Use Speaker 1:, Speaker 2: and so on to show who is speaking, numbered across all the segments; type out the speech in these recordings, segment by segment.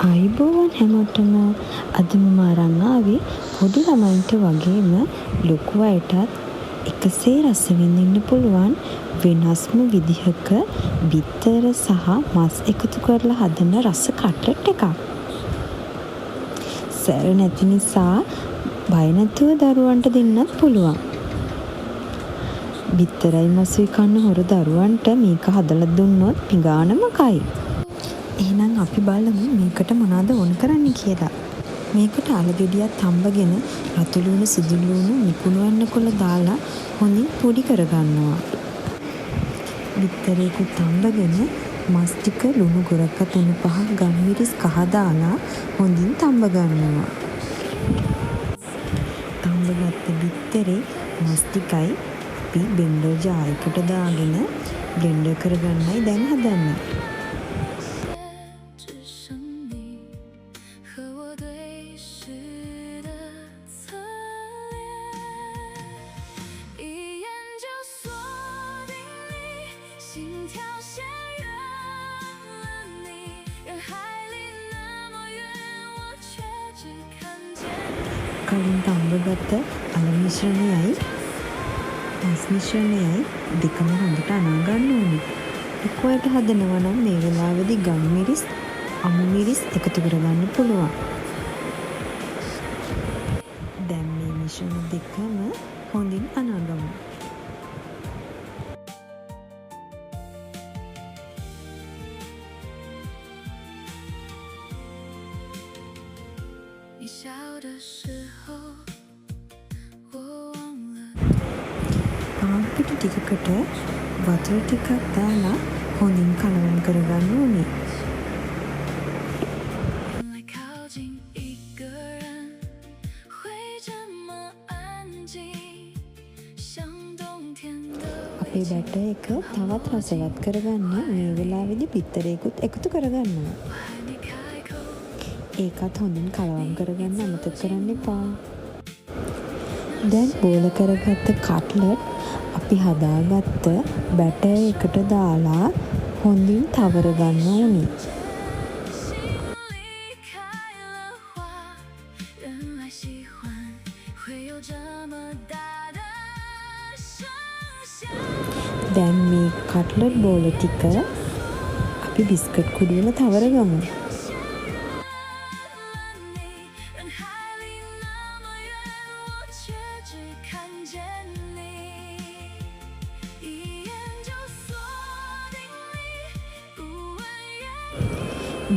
Speaker 1: ආයුබෝවන් හැමෝටම. අද මම අරන් ආවේ පොඩි ළමයින්ට වගේම ලොකු අයටත් එකසේ රස විඳින්න පුළුවන් වෙනස්ම විදිහක බිත්තර සහ මස් එකතු කරලා හදන රස කට්ලට් එකක්. සැර නැති නිසා බය නැතුව දරුවන්ට දෙන්නත් පුළුවන්. බිත්තරයි මසුයි කන්න හොර දරුවන්ට මේක හදලා දුන්නොත් පිඟානම කයි. එහෙනම් අපි බලමු මේකට මොනවද ඕන කරන්නේ කියලා. මේකට අල ගෙඩියක් තඹගෙන රතු ලුණු සුදු ලුණු නිකුණු වෙන්න කොළ දාලා හොඳින් පොඩි කරගන්නවා. බිත්තරේකුත් තඹගෙන මස් ටික ලුණු ගොරක්ක 3-5 ගම්මිරිස් කහ දාලා හොඳින් තඹ ගන්නවා. තඹගත්ත බිත්තරේ මස් ටිකයි අපි බ්ලෙන්ඩර් ජාරයකට දාගෙන බ්ලෙන්ඩර් කරගන්නයි දැන් හදන්නේ. කලින් තඹගත්ත අල මිශ්‍රණයයි මස් මිශ්‍රණයයි දෙකම හොඳට අනා ගන්න ඕනේ. එක්කවට හදනවා නම් මේ වෙලාවේදී ගම් මිරිස්, අමු මිරිස් එකතු කරගන්න පුළුවන්. දැන් මේ මිශ්‍රණ දෙකම හොඳින් අනා ගමු. පාන් පිටි ටිකකට වතුර ටිකක් දාලා හොඳින් කලවම් කරගන්න ඕනේ. අපේ බැටර් එක තවත් රසවත් කරගන්න මේ වෙලාවේදී බිත්තරේකුත් එකතු කරගන්නවා. ඒකත් හොඳින් කලවම් කරගන්න අමතක කරන්න එපා. දැන් බෝල කරගත්ත කට්ලට් අපි හදාගත්ත බැටර් එකට දාලා හොඳින් තවර ගන්න ඕනි. දැන් මේ කට්ලට් බෝල ටික අපි බිස්කට් කුඩු වල තවර ගමු.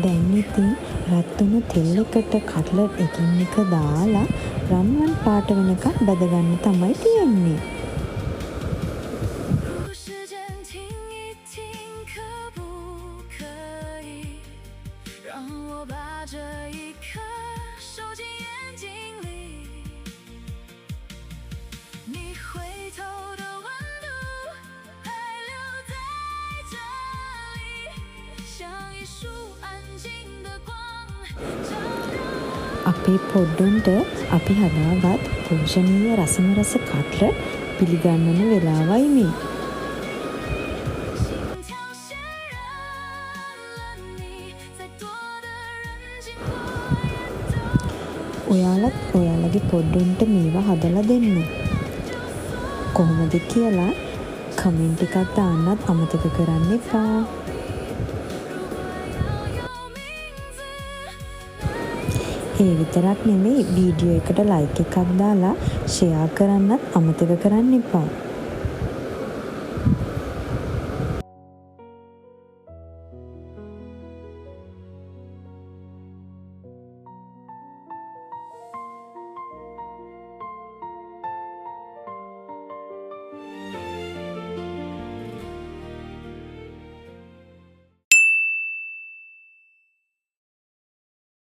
Speaker 1: දැන් ඉතින් රත් වුණු තෙල් එකට කට්ලට් එකින් එක දාලා රන්වන් පාට වෙනකන් බැදගන්න තමයි තියෙන්නේ. අපේ පොඩ්ඩොන්ට අපි හදාගත් පෝෂණීය රසම රස කට්ලට් පිළිගන්නන වෙලාවයි මේ. ඔයාලත් ඔයාලගේ පොඩ්ඩොන්ට මේවා හදලා දෙන්න. කොහොමද කියලා කමෙන්ට් එකක් දාන්නත් අමතක කරන්න එපා. ඒ විතරක් නෙමෙයි වීඩියෝ එකට ලයික් එකක් දාලා ෂෙයා කරන්නත් අමතක කරන්න එපා.